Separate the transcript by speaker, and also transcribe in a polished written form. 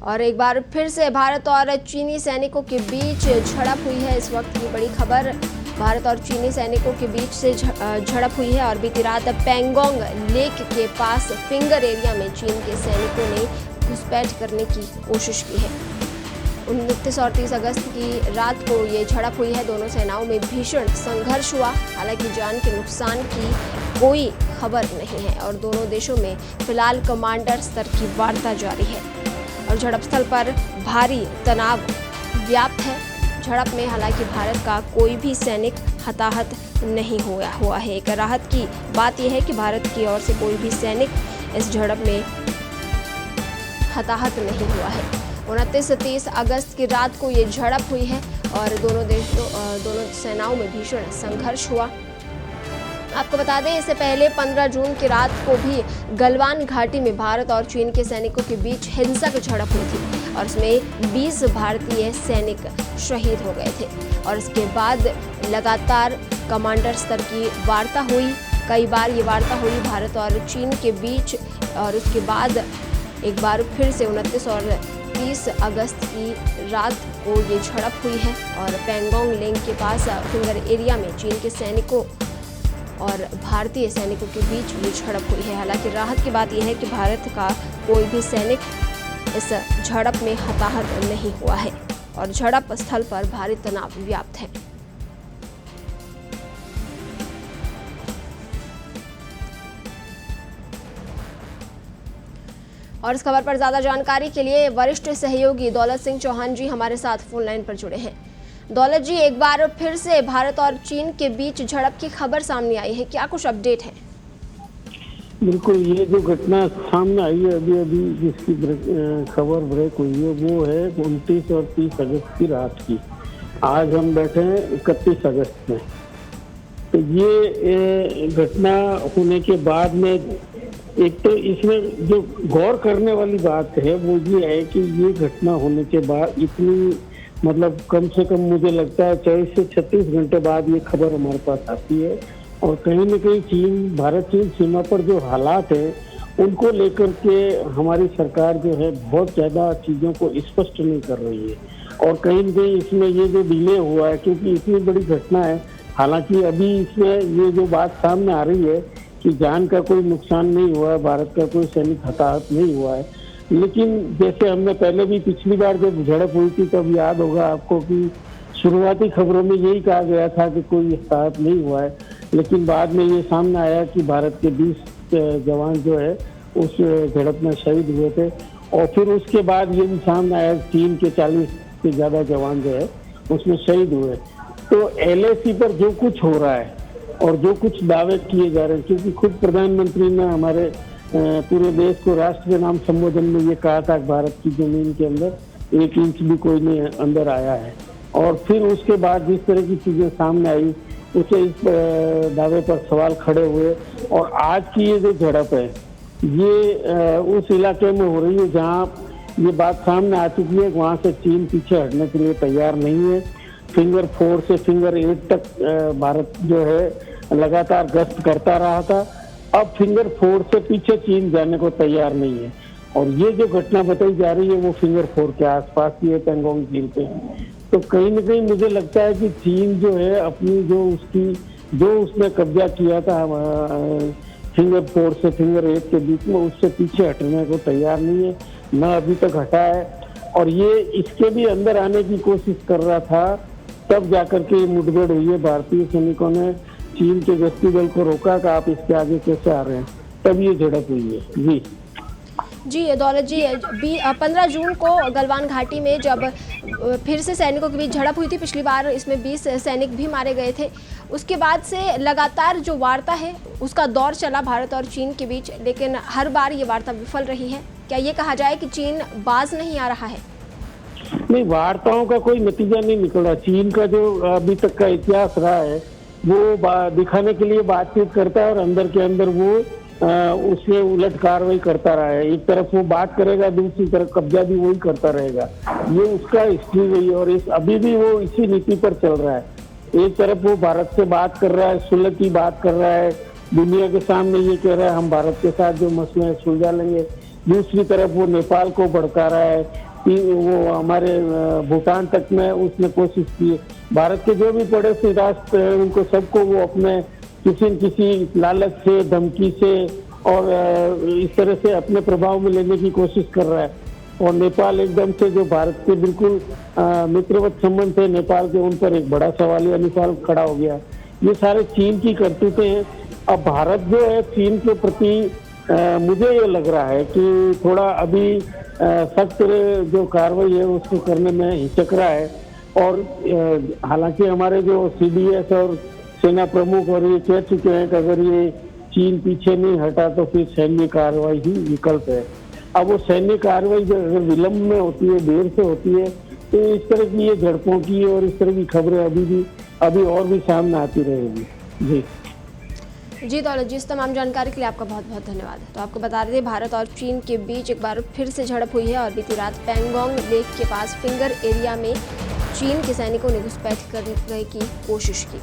Speaker 1: और एक बार फिर से भारत और चीनी सैनिकों के बीच झड़प हुई है। इस वक्त की बड़ी खबर, भारत और चीनी सैनिकों के बीच से झड़प हुई है और बीती रात पैंगोंग लेक के पास फिंगर एरिया में चीन के सैनिकों ने घुसपैठ करने की कोशिश की है। 29 और 30 अगस्त की रात को ये झड़प हुई है। दोनों सेनाओं में भीषण संघर्ष हुआ। हालांकि जान के नुकसान की कोई खबर नहीं है और दोनों देशों में फिलहाल कमांडर स्तर की वार्ता जारी है और झड़प स्थल पर भारी तनाव व्याप्त है। झड़प में हालांकि भारत का कोई भी सैनिक हताहत नहीं हुआ है। एक राहत की बात यह है कि भारत की ओर से कोई भी सैनिक इस झड़प में हताहत नहीं हुआ है। 29 से 30 अगस्त की रात को ये झड़प हुई है और दोनों सेनाओं में भीषण संघर्ष हुआ। आपको बता दें, इससे पहले 15 जून की रात को भी गलवान घाटी में भारत और चीन के सैनिकों के बीच हिंसक झड़प हुई थी और इसमें 20 भारतीय सैनिक शहीद हो गए थे और इसके बाद लगातार कमांडर स्तर की वार्ता हुई। कई बार ये वार्ता हुई भारत और चीन के बीच और उसके बाद एक बार फिर से 29 और 30 अगस्त की रात को ये झड़प हुई है और पैंगोंग लेक के पास फिंगर एरिया में चीन के सैनिकों और भारतीय सैनिकों के बीच ये झड़प हुई है। हालांकि राहत की बात यह है कि भारत का कोई भी सैनिक इस झड़प में हताहत नहीं हुआ है और झड़प स्थल पर भारी तनाव व्याप्त है। और इस खबर पर ज्यादा जानकारी के लिए वरिष्ठ सहयोगी दौलत सिंह चौहान जी हमारे साथ फोन लाइन पर जुड़े हैं। दौलत जी, एक बार फिर से भारत और चीन के बीच झड़प की खबर सामने आई है, क्या कुछ अपडेट है?
Speaker 2: बिल्कुल, ये जो घटना सामने आई है अभी जिसकी खबर ब्रेक हुई है वो है 29 और 30 अगस्त की रात की। आज हम बैठे हैं 31 अगस्त में। तो ये घटना होने के बाद में एक तो इसमें जो गौर करने वाली बात है वो ये है कि ये घटना होने के बाद इतनी मतलब कम से कम मुझे लगता है 24 से 36 घंटे बाद ये खबर हमारे पास आती है और कहीं न कहीं भारत चीन सीमा पर जो हालात है उनको लेकर के हमारी सरकार जो है बहुत ज़्यादा चीज़ों को स्पष्ट नहीं कर रही है और कहीं न कहीं इसमें ये जो डिले हुआ है क्योंकि इतनी बड़ी घटना है। हालांकि अभी इसमें ये जो बात सामने आ रही है कि जान का कोई नुकसान नहीं हुआ है, भारत का कोई सैनिक हताहत नहीं हुआ है, लेकिन जैसे हमने पहले भी पिछली बार जब झड़प हुई थी तब याद होगा आपको कि शुरुआती खबरों में यही कहा गया था कि कोई हताहत नहीं हुआ है, लेकिन बाद में ये सामने आया कि भारत के 20 जवान जो है उस झड़प में शहीद हुए थे और फिर उसके बाद ये भी सामने आया चीन के 40 से ज़्यादा जवान जो है उसमें शहीद हुए। तो LAC पर जो कुछ हो रहा है और जो कुछ दावे किए जा रहे हैं, क्योंकि खुद प्रधानमंत्री ने हमारे पूरे देश को राष्ट्र के नाम संबोधन में ये कहा था कि भारत की जमीन के अंदर 1 इंच भी कोई नहीं अंदर आया है और फिर उसके बाद जिस तरह की चीजें सामने आई उसे इस दावे पर सवाल खड़े हुए और आज की ये जो झड़प है ये उस इलाके में हो रही है जहाँ ये बात सामने आ चुकी है। वहाँ से चीन पीछे हटने के लिए तैयार नहीं है। फिंगर 4 से फिंगर 8 तक भारत जो है लगातार गश्त करता रहा था। अब फिंगर 4 से पीछे चीन जाने को तैयार नहीं है और ये जो घटना बताई जा रही है वो फिंगर 4 के आसपास की है, पैंगोंग झील पे। तो कहीं न कहीं मुझे लगता है कि चीन जो है अपनी जो उसने कब्जा किया था फिंगर 4 से फिंगर 8 के बीच में, उससे पीछे हटने को तैयार नहीं है, न अभी तक हटा है और ये इसके भी अंदर आने की कोशिश कर रहा था। तब जाकर के मुठभेड़ हुई है। भारतीय सैनिकों ने चीन के गश्ती दल को रोका कि आप इसके आगे कैसे आ रहे हैं, तब ये झड़प हुई है।
Speaker 1: जी दौलत जी, 15 जून को गलवान घाटी में जब फिर से सैनिकों के बीच झड़प हुई थी, पिछली बार इसमें 20 सैनिक भी मारे गए थे। उसके बाद से लगातार जो वार्ता है उसका दौर चला भारत और चीन के बीच, लेकिन हर बार ये वार्ता विफल रही है। क्या ये कहा जाए कि चीन बाज नहीं आ रहा है?
Speaker 2: नहीं, वार्ताओं का कोई नतीजा नहीं निकला। चीन का जो अभी तक का इतिहास रहा है वो दिखाने के लिए बातचीत करता है और अंदर के अंदर वो उससे उलट कार्रवाई करता रहा है। एक तरफ वो बात करेगा, दूसरी तरफ कब्जा भी वही करता रहेगा। ये उसका हिस्ट्री रही है और अभी भी वो इसी नीति पर चल रहा है। एक तरफ वो भारत से बात कर रहा है, सुलह की बात कर रहा है, दुनिया के सामने ये कह रहा है हम भारत के साथ जो मसले हैं सुलझा लेंगे। दूसरी तरफ वो नेपाल को भड़का रहा है, वो हमारे भूटान तक में उसने कोशिश की है। भारत के जो भी पड़ोसी राष्ट्र हैं उनको सबको वो अपने किसी न किसी लालच से, धमकी से और इस तरह से अपने प्रभाव में लेने की कोशिश कर रहा है। और नेपाल एकदम से जो भारत के बिल्कुल मित्रवत संबंध थे नेपाल के, उन पर एक बड़ा सवालिया निशान खड़ा हो गया। ये सारे चीन की करतूतें हैं। अब भारत जो है चीन के प्रति मुझे ये लग रहा है कि थोड़ा अभी सख्त जो कार्रवाई है उसको करने में हिचक रहा है। और हालांकि हमारे जो CDS और सेना प्रमुख और ये कह चुके हैं कि अगर ये चीन पीछे नहीं हटा तो फिर सैन्य कार्रवाई ही विकल्प है। अब वो सैन्य कार्रवाई जो अगर विलम्ब में होती है, देर से होती है, तो इस तरह की ये झड़पों की और इस तरह की खबरें अभी और भी सामने आती रहेगी।
Speaker 1: जी दौलत जी, इस तमाम जानकारी के लिए आपका बहुत बहुत धन्यवाद। तो आपको बता रहे थे भारत और चीन के बीच एक बार फिर से झड़प हुई है और बीती रात पैंगोंग लेक के पास फिंगर एरिया में चीन के सैनिकों ने घुसपैठ करने की कोशिश की।